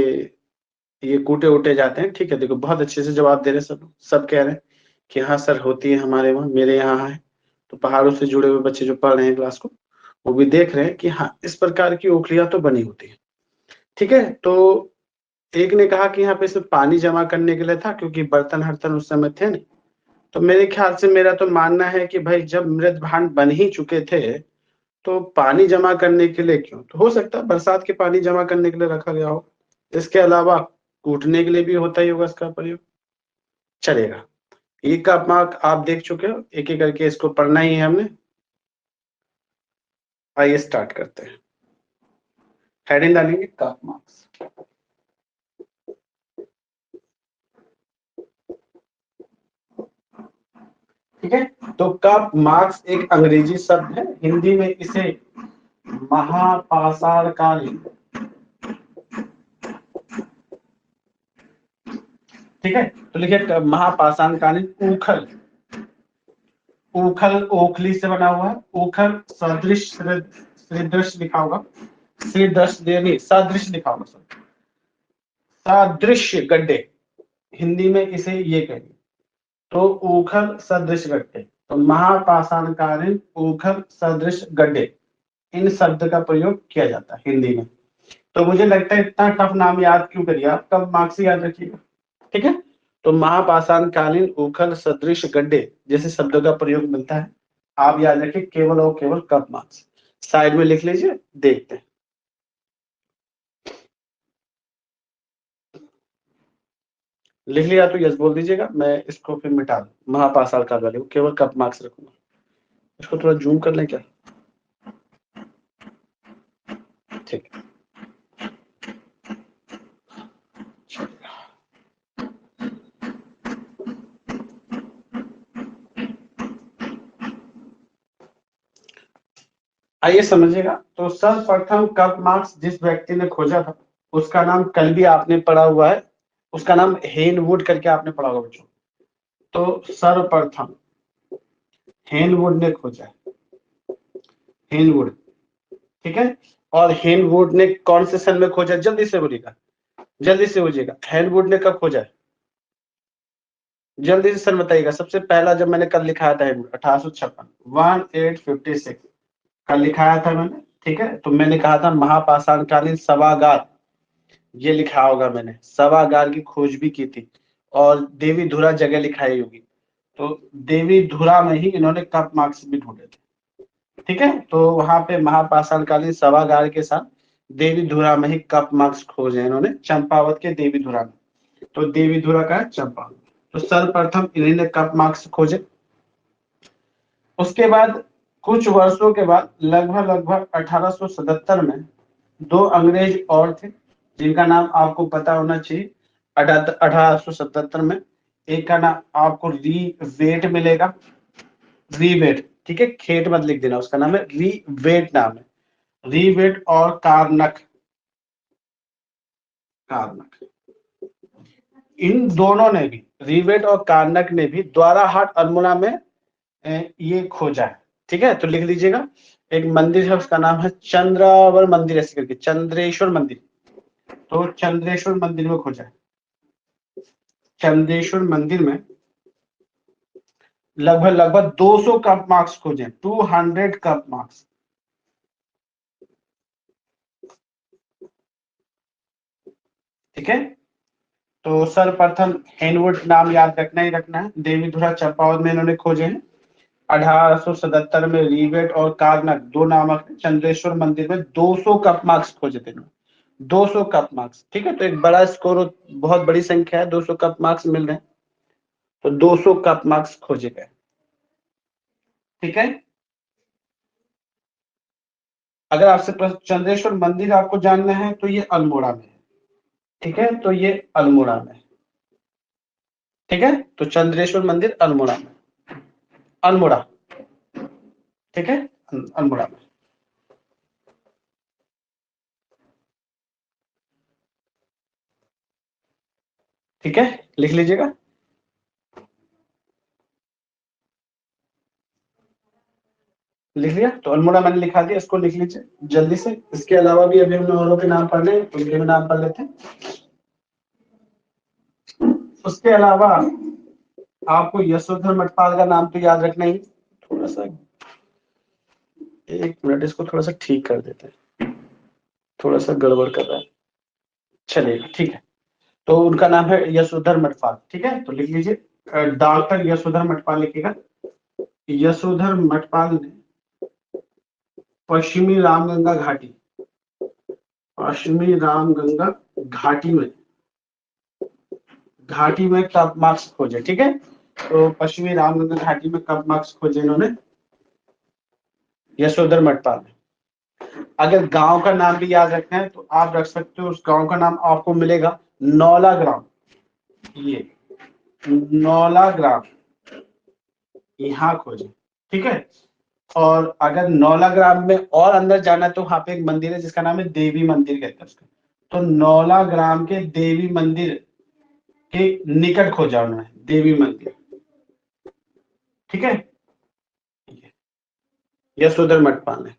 ये कूटे उटे जाते हैं। ठीक है, देखो बहुत अच्छे से जवाब दे रहे हैं सब, सब कह रहे हैं कि हाँ सर होती है हमारे वहाँ, मेरे यहाँ है। तो पहाड़ों से जुड़े हुए बच्चे जो पढ़ रहे हैं क्लास को, वो भी देख रहे हैं कि हाँ इस प्रकार की ओखलियां तो बनी होती है। ठीक है, तो एक ने कहा कि यहाँ पे सिर्फ पानी जमा करने के लिए था, क्योंकि बर्तन हर्तन उस समय थे नहीं। तो मेरे ख्याल से, मेरा तो मानना है कि भाई जब मृत भांड बन ही चुके थे तो पानी जमा करने के लिए क्यों, तो हो सकता है बरसात के पानी जमा करने के लिए रखा गया हो। इसके अलावा कूटने के लिए भी होता ही होगा इसका प्रयोग। चलेगा, ये का मार्क आप देख चुके हो, एक एक करके इसको पढ़ना ही है हमने। आइए स्टार्ट करते हैं। हेडिंग डालेंगे कप मार्क्स। ठीक है, तो कप मार्क्स एक अंग्रेजी शब्द है, हिंदी में इसे महापाषाणकालीन, ठीक है, तो लिखिए महापाषाणकालीन ऊखल। ऊखल ओखली से बना हुआ है। ऊखल सदृश, सदृश लिखा होगा, सदृश नहीं, सदृश लिखा होगा, सादृश्य गड्ढे, हिंदी में इसे ये कहेंगे। तो ऊखल सदृश गड्ढे, तो महापाषाणकालीन ऊखल सदृश गड्ढे, इन शब्द का प्रयोग किया जाता है हिंदी में। तो मुझे लगता है इतना टफ नाम याद क्यों करिए आप, कब मार्क्स याद रखिएगा। ठीक है, तो महापाषाणकालीन ऊखल सदृश गड्ढे जैसे शब्दों का प्रयोग मिलता है। आप याद रखिए केवल और केवल कप मार्क्स। साइड में लिख लीजिए, देखते हैं। लिख लिया तो यस बोल दीजिएगा, मैं इसको फिर मिटा दूं, महापाषाण का वैल्यू केवल कप मार्क्स रखूंगा। इसको थोड़ा जूम कर लें क्या, ठीक है। आइए समझिएगा, तो सर्वप्रथम कप मार्क्स जिस व्यक्ति ने खोजा था उसका नाम कल भी आपने पढ़ा हुआ है, उसका नाम हेनवुड करके आपने पढ़ा होगा बच्चों। तो सर्वप्रथम हेनवुड ने खोजा है, हेनवुड, ठीक है। और हेनवुड ने कौन से सन में खोजा, जल्दी से बोलिएगा, जल्दी से बोलिएगा, हेनवुड ने कब खोजा है, जल्दी से सन बताइएगा। सबसे पहला जब मैंने कल लिखाया था हेनवुड 1856, 1856 कल लिखाया था मैंने, ठीक है। तो मैंने कहा था महापाषाणकालीन सभागार, ये लिखा होगा मैंने, सभागार की खोज भी की थी। और देवी धुरा जगह लिखाई होगी, तो देवी धुरा में ही इन्होंने कप मार्क्स भी ढूंढे थे। ठीक है, तो वहां पे महापाषाणकालीन सभागार के साथ देवी धुरा में ही कप मार्क्स खोजे इन्होंने, चंपावत के देवी धुरा में। तो देवी धुरा का है चंपावत। तो सर्वप्रथम इन्होंने कप मार्क्स खोजे। उसके बाद कुछ वर्षों के बाद लगभग लगभग 1877 में दो अंग्रेज और थे जिनका नाम आपको पता होना चाहिए। 1877 में एक का नाम आपको रीवेट मिलेगा, रीवेट, ठीक है, खेट मत लिख देना, उसका नाम है रीवेट, नाम है रीवेट। और कार्नक, कार्नक, इन दोनों ने भी, रीवेट और कार्नक ने भी द्वाराहाट अल्मोड़ा में ये खोजा है। ठीक है, तो लिख लीजिएगा, एक मंदिर है उसका नाम है चंद्रावर मंदिर, ऐसे करके चंद्रेश्वर मंदिर। तो चंद्रेश्वर मंदिर में खोजा है, चंद्रेश्वर मंदिर में लगभग लगभग 200 कप मार्क्स खोजे, 200 कप मार्क्स। ठीक है, तो सर्वप्रथम हेनवुड नाम याद रखना ही रखना है। देवीधुरा चंपावत में इन्होंने खोजे हैं। 1877 में रिवेट और कार्नक दो नामक चंद्रेश्वर मंदिर में 200 कप मार्क्स खोजे थे इन्होंने। 200 कप मार्क्स, ठीक है। तो एक बड़ा स्कोर, बहुत बड़ी संख्या है, 200 कप मार्क्स मिल रहे हैं। तो 200 कप मार्क्स खोजे गए, ठीक है। अगर आपसे चंद्रेश्वर मंदिर आपको जानना है तो ये अल्मोड़ा में है, ठीक है। तो ये अल्मोड़ा में, ठीक है। तो चंद्रेश्वर मंदिर अल्मोड़ा में, अल्मोड़ा, ठीक है, अल्मोड़ा में। ठीक है, लिख लीजिएगा। लिख लिया, तो अल्मोड़ा मैंने लिखा दिया, इसको लिख लीजिए जल्दी से। इसके अलावा भी अभी हमने औरों के नाम पढ़ने, उनके भी नाम पढ़ लेते हैं। उसके अलावा आपको यशोधर मठपाल का नाम तो याद रखना ही। थोड़ा सा, एक मिनट, इसको थोड़ा सा ठीक कर देते हैं, थोड़ा सा गड़बड़ कर रहा है। चलिए, ठीक है। तो उनका नाम है यशोधर मठपाल, ठीक है। तो लिख लीजिए, डॉक्टर यशोधर मठपाल लिखिएगा। यशोधर मठपाल ने पश्चिमी रामगंगा घाटी, पश्चिमी रामगंगा घाटी में, घाटी में कप मार्क्स खोजे, ठीक है। तो पश्चिमी रामगंगा घाटी में कप मार्क्स खोजे इन्होंने, यशोधर मठपाल ने। अगर गांव का नाम भी याद रखना है तो आप रख सकते हो, उस गांव का नाम आपको मिलेगा नौला ग्राम। ये नौला ग्राम यहाँ खोजे, ठीक है। और अगर नौला ग्राम में और अंदर जाना है तो वहां पे एक मंदिर है जिसका नाम है देवी मंदिर कहते हैं उसका। तो नौला ग्राम के देवी मंदिर के निकट खोजा उन्होंने, देवी मंदिर, ठीक है। यशोधर मठपाल ने।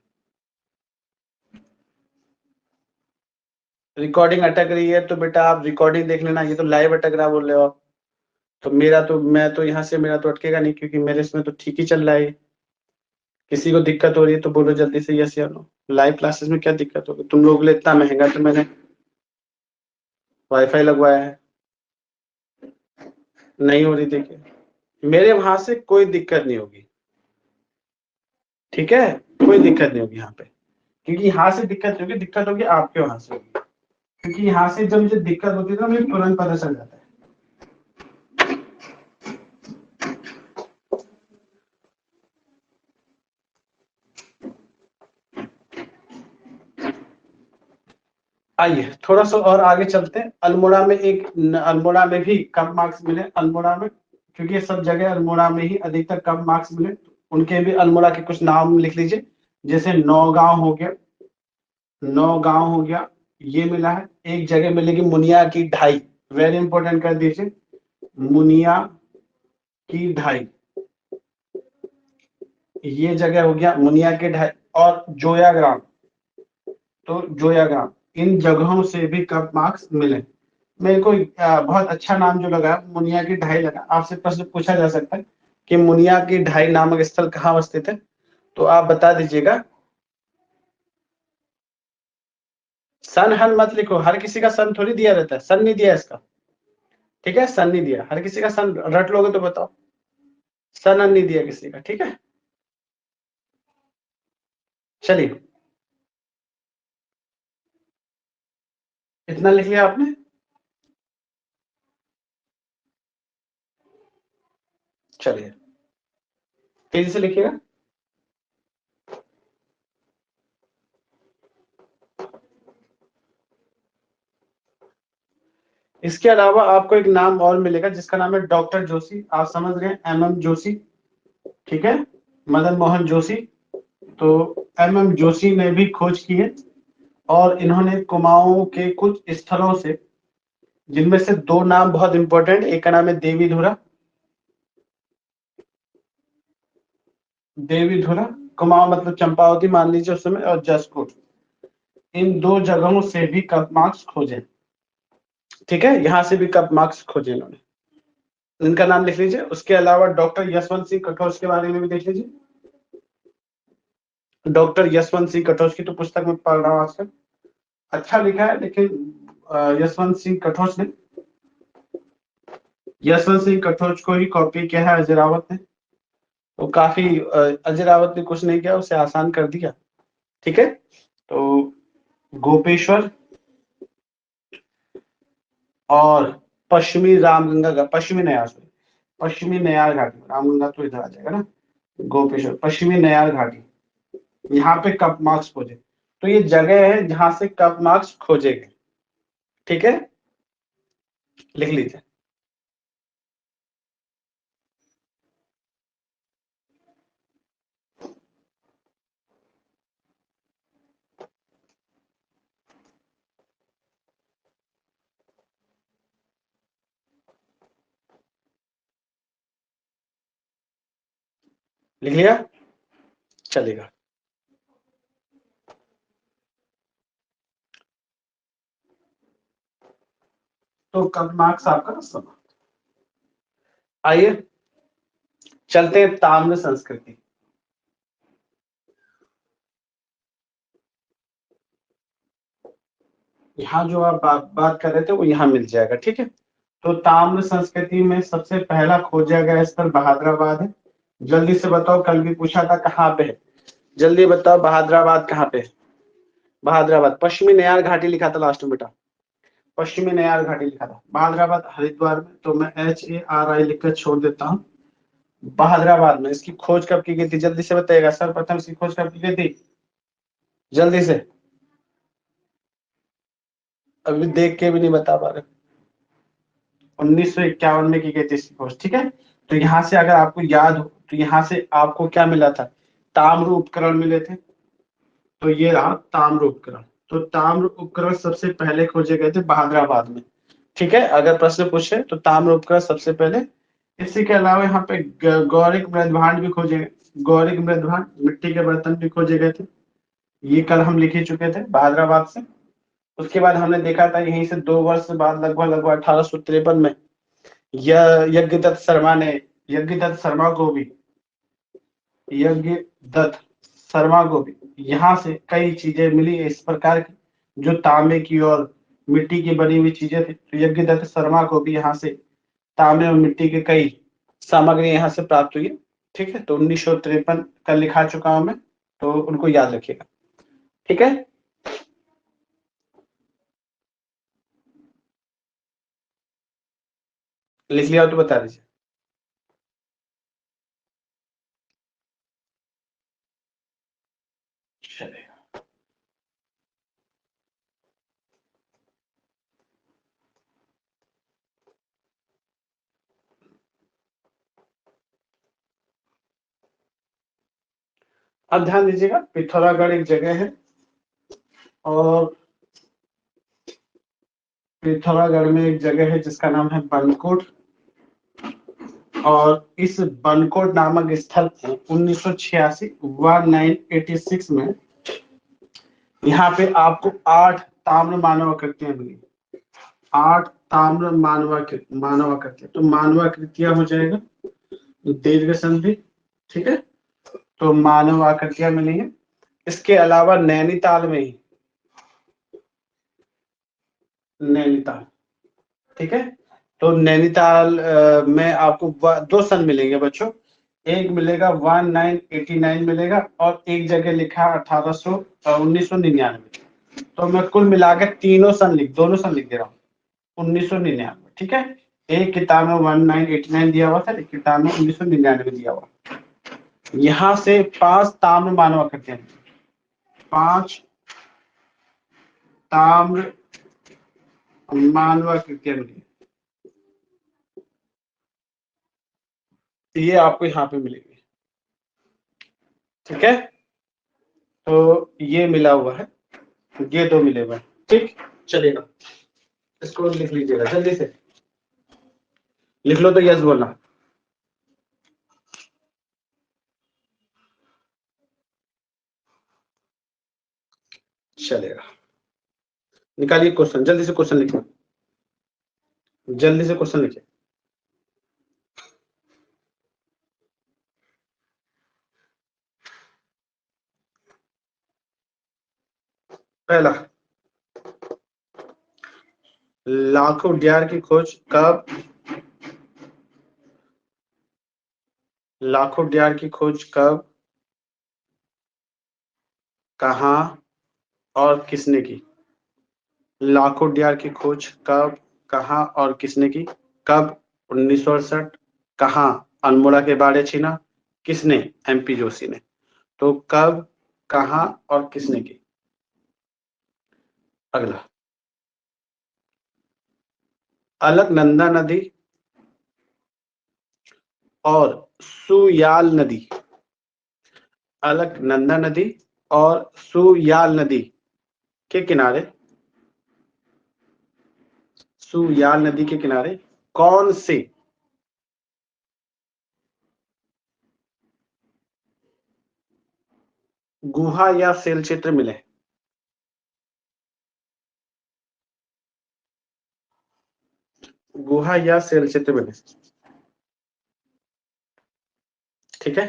रिकॉर्डिंग अटक रही है तो बेटा आप रिकॉर्डिंग देख लेना, ये तो लाइव अटक रहा बोल रहे हो आप। तो मेरा तो, मैं तो यहाँ से, मेरा तो अटकेगा नहीं क्योंकि मेरे इसमें तो ठीक ही चल रहा है। किसी को दिक्कत हो रही है तो बोलो जल्दी से यस या नो। लाइव क्लासेस में क्या दिक्कत होगी, तुम लोग के लिए इतना महंगा तो मैंने वाईफाई लगवाया है। नहीं हो रही, देखिए मेरे वहां से कोई दिक्कत नहीं होगी, ठीक है। कोई दिक्कत नहीं होगी यहाँ पे, क्योंकि यहाँ से दिक्कत नहीं होगी, दिक्कत होगी आपके वहां से होगी। क्योंकि यहाँ से जब मुझे दिक्कत होती है तो मुझे तुरंत पता चल जाता है। आइए थोड़ा सा और आगे चलते हैं। अल्मोड़ा में अल्मोड़ा में भी कम मार्क्स मिले अल्मोड़ा में, क्योंकि ये सब जगह अल्मोड़ा में ही अधिकतर कम मार्क्स मिले। उनके भी अल्मोड़ा के कुछ नाम लिख लीजिए, जैसे नौगांव हो गया, नौगांव हो गया, ये मिला है। एक जगह मिलेगी मुनिया की ढाई, वेरी इंपॉर्टेंट कर दीजिए, मुनिया की ढाई, ये जगह हो गया मुनिया के ढाई। और जोयाग्राम, तो जोयाग्राम, इन जगहों से भी कम मार्क्स मिले। मेरे को बहुत अच्छा नाम जो लगा मुनिया की ढाई लगा। आपसे प्रश्न पूछा जा सकता है कि मुनिया की ढाई नामक स्थल कहाँ अवस्थित है, तो आप बता दीजिएगा। सन हन मत लिखो, हर किसी का सन थोड़ी दिया रहता है, सन नहीं दिया इसका, ठीक है। सन नहीं दिया, हर किसी का सन रट लोगे तो बताओ, सन हन नहीं दिया किसी का, ठीक है। चलिए, इतना लिख लिया आपने। चलिए तेजी से लिखिएगा। इसके अलावा आपको एक नाम और मिलेगा जिसका नाम है डॉक्टर जोशी। आप समझ गए, MM जोशी, ठीक है, मदन मोहन जोशी। तो MM जोशी ने भी खोज की है, और इन्होंने कुमाऊं के कुछ स्थलों से, जिनमें से दो नाम बहुत इंपॉर्टेंट, एक का नाम है देवीधुरा, देवीधुरा कुमाऊं मतलब चंपावती मान लीजिए उस समय, और जसकोट, इन दो जगहों से भी कप मार्क्स खोजे, ठीक है। यहां से भी कप मार्क्स खोजे इन्होंने, इनका नाम लिख लीजिए। उसके अलावा डॉक्टर यशवंत सिंह कटोच के बारे में भी देख लीजिए। डॉक्टर यशवंत सिंह कटोच की तो पुस्तक में पढ़ रहा हूँ आजकल, अच्छा लिखा है, लेकिन यशवंत सिंह कटोच ने यशवंत सिंह कटोच को ही कॉपी किया है अजय रावत ने। तो काफी अजय रावत ने कुछ नहीं किया, उसे आसान कर दिया। ठीक है, तो गोपेश्वर और पश्चिमी रामगंगा, पश्चिमी नयार, पश्चिमी नयार घाटी, रामगंगा तो इधर आ जाएगा ना, गोपेश्वर पश्चिमी नयार घाटी, यहाँ पे कप मार्क्स खोजे। तो ये जगह है जहां से कप मार्क्स खोजे गए। ठीक है, लिख लीजिए। लिख लिया, चलेगा। तो कप मार्क्स आपका सब। आइए चलते हैं ताम्र संस्कृति। यहाँ जो आप बात कर रहे थे वो यहाँ मिल जाएगा। ठीक है, तो ताम्र संस्कृति में सबसे पहला खोजा गया स्थल बहादुराबाद है। जल्दी से बताओ, कल भी पूछा था कहाँ पे है, जल्दी बताओ बहादुराबाद कहाँ पे है। बहादुराबाद पश्चिमी नयार घाटी लिखा था लास्ट में बेटा, पश्चिमी नयार घाटी लिखा था। बहादुराबाद हरिद्वार में, तो मैं HARI लिखकर छोड़ देता हूँ। बहादुराबाद में इसकी खोज कब की गई थी, जल्दी से बताइएगा। सर्वप्रथम इसकी खोज कब की गई थी, जल्दी से। अभी देख के भी नहीं बता पा रहे। 1951 में की गई थी इसकी खोज। ठीक है, तो यहाँ से अगर आपको याद हो तो यहाँ से आपको क्या मिला था, ताम्र उपकरण मिले थे। तो ये रहा ताम्र उपकरण। तो ताम्र उपकरण सबसे पहले खोजे गए थे बहादुराबाद में। ठीक है, अगर प्रश्न पूछे तो ताम्र उपकरण सबसे पहले। इसी के अलावा यहाँ पे गौरिक मृद भांड भी खोजे गए। गौरिक मृद भांड, मिट्टी के बर्तन भी खोजे गए थे। ये कल हम लिख ही चुके थे बहादुराबाद से। उसके बाद हमने देखा था यहीं से 2 वर्ष बाद लगभग लगभग 1853 में यज्ञदत्त शर्मा ने, यज्ञदत्त शर्मा को भी, यज्ञदत्त शर्मा को भी यहाँ से कई चीजें मिली इस प्रकार की, जो तांबे की और मिट्टी की बनी हुई चीजें थी। तो यज्ञदत्त शर्मा को भी यहाँ से तांबे और मिट्टी के कई सामग्री यहाँ से प्राप्त हुई है। ठीक है, तो 1953 का लिखा चुका हूं मैं, तो उनको याद रखिएगा। ठीक है, लिख लिया हो तो बता दीजिए। चलेगा। अब ध्यान दीजिएगा, पिथौरागढ़ एक जगह है और पिथौरागढ़ में एक जगह है जिसका नाम है बनकोट। और इस बनकोट नामक स्थल को 1986 1986 में यहाँ पे आपको 8 ताम्र मानवाकृतियां मिली। 8 ताम्र मानवाकृतियां, तो मानवाकृतियां हो जाएगा दीर्घ संधि। ठीक है, तो मानव आकृतियां मिली है। इसके अलावा नैनीताल में ही, नैनीताल, ठीक है, तो नैनीताल में आपको 2 सन मिलेंगे बच्चों। एक मिलेगा 1989 मिलेगा और एक जगह लिखा 1999। तो मैं कुल मिलाकर तीनों सन दोनों सन लिख दे रहा हूँ 1999। ठीक है, एक किताब में 1989 दिया हुआ था, एक किताब में 1999 दिया हुआ। यहाँ से 5 ताम्र मानव आकृतियां, 5 ताम्र मानवाकृतियां मिली। ये आपको यहाँ पे मिलेगी। ठीक है, तो ये मिला हुआ है, ये 2 मिले हुए हैं। ठीक, चलेगा, इसको लिख लीजिएगा जल्दी से। लिख लो तो यस बोलना। चलेगा, निकालिए क्वेश्चन, जल्दी से क्वेश्चन लिखिए, जल्दी से क्वेश्चन लिखिए। पहला, लाखों डियार की खोज कब लाखों डियार की खोज कब, कहाँ और किसने की? लाखों डियार की खोज कब, कहाँ और किसने की? कब? 1968। कहाँ? अल्मोड़ा के बाड़े छीना। किसने? एमपी जोशी ने। तो कब, कहाँ और किसने की? अगला, अलकनंदा नदी और सुयाल नदी, अलकनंदा नदी और सुयाल नदी के किनारे, सुयाल नदी के किनारे कौन से गुहा या शैल क्षेत्र मिले? गुहा या शैल क्षेत्र मिले, ठीक है।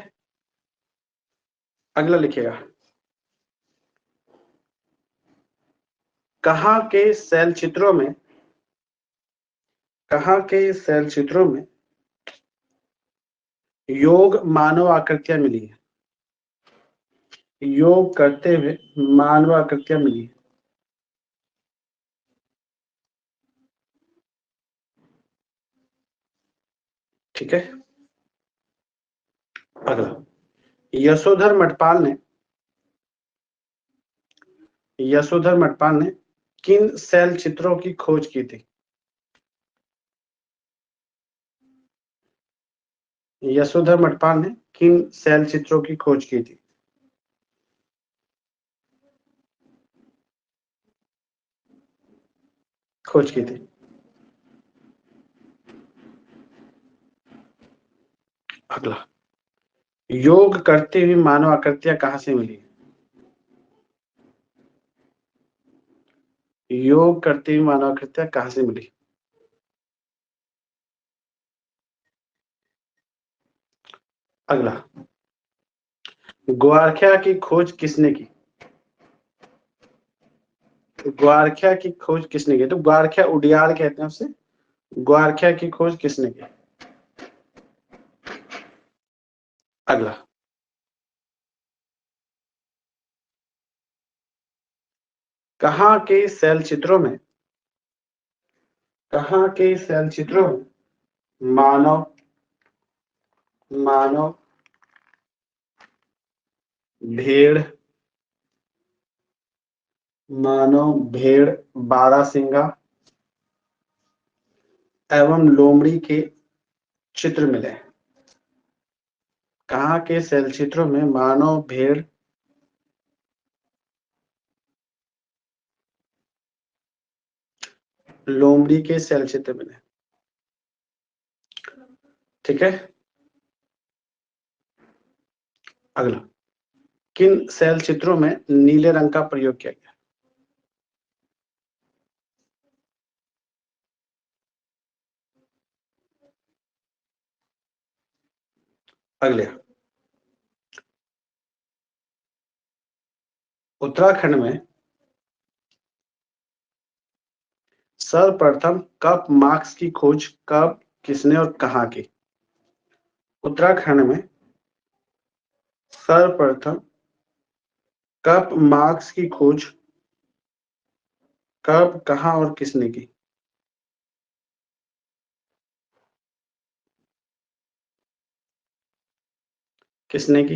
अगला लिखिएगा, कहाँ के शैल क्षेत्रों में, कहाँ के शैल क्षेत्रों में योग मानव आकृतियां मिली है? योग करते हुए मानव आकृतियां मिली है, ठीक है। अगला, यशोधर मठपाल ने, यशोधर मठपाल ने किन शैल चित्रों की खोज की थी? यशोधर मठपाल ने किन शैल चित्रों की खोज की थी? खोज की थी। अगला, योग करते हुए मानव आकृतियां कहां से मिली? योग करते हुए मानव आकृतियां कहां से मिली? अगला, ग्वारख्या की खोज किसने की? ग्वारख्या की खोज किसने की? तो ग्वारख्या उडियाल कहते हैं उसे। ग्वारख्या की खोज किसने की? अगला, कहाँ के शैल चित्रों में, कहाँ के शैल चित्रों में मानव, मानव भेड़, मानव भेड़, बारहसिंगा एवं लोमड़ी के चित्र मिले? कहाँ के शैल चित्रों में मानव भेड़, लोमड़ी के शैल चित्र मिले, ठीक है। अगला, किन शैल चित्रों में नीले रंग का प्रयोग किया गया? अगले, उत्तराखंड में सर्वप्रथम कप मार्क्स की खोज कब, किसने और कहाँ की? उत्तराखंड में सर्वप्रथम कप मार्क्स की खोज कब, कहाँ और किसने की? किसने की?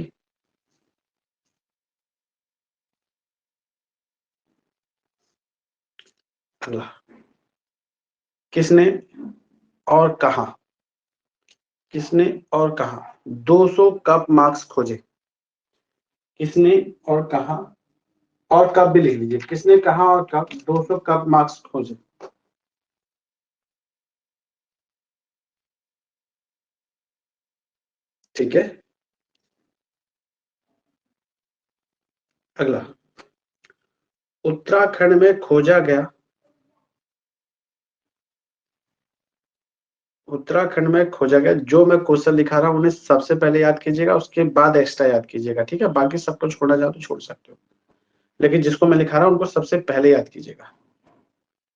अगला, किसने और कहा, किसने और कहा 200 कप मार्क्स खोजे? किसने और कहा, और कब भी लिख लीजिए, किसने कहा और कब 200 कप मार्क्स खोजे? ठीक है। अगला, उत्तराखंड में खोजा गया, उत्तराखंड में खोजा गया, जो मैं क्वेश्चन लिखा रहा हूं उन्हें सबसे पहले याद कीजिएगा, उसके बाद एक्स्ट्रा याद कीजिएगा, ठीक है। बाकी सबको छोड़ा जाए तो छोड़ सकते हो, लेकिन जिसको मैं लिखा रहा हूं उनको सबसे पहले याद कीजिएगा,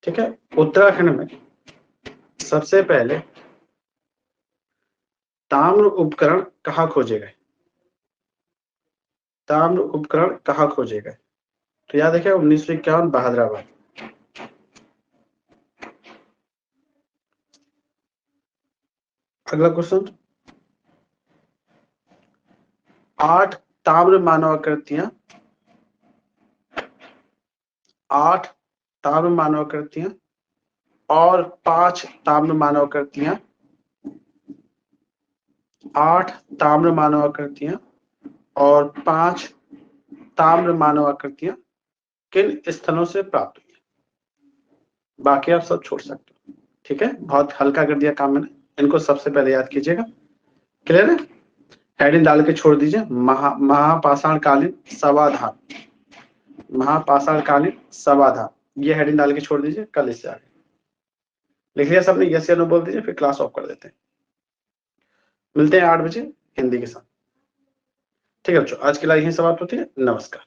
ठीक है। उत्तराखंड में सबसे पहले ताम्र उपकरण कहाँ खोजे गए? ताम्र उपकरण कहाँ खोजे गए? तो याद रखिए 1951 बहादुराबाद। अगला क्वेश्चन, 8 ताम्र मानवाकृतियां 8 ताम्र मानवाकृतियां और 5 ताम्र मानवाकृतियां 8 ताम्र मानवाकृतियां और 5 ताम्र मानवाकृतियां किन स्थलों से प्राप्त हुई? बाकी आप सब छोड़ सकते हो, ठीक है। बहुत हल्का कर दिया काम मैंने, इनको सबसे पहले याद कीजिएगा। क्लियर है? हेडिंग डाल के छोड़ दीजिए, महापाषाणकालीन सवाधार, महापाषाणकालीन सवाधार, ये हेडिंग डाल के छोड़ दीजिए। कल इससे आगे लिख लिया सबने? यस या नो बोल दीजिए, फिर क्लास ऑफ कर देते हैं। मिलते हैं 8 बजे हिंदी के साथ, ठीक है बच्चों। आज की लाइव यहीं समाप्त होती है। नमस्कार।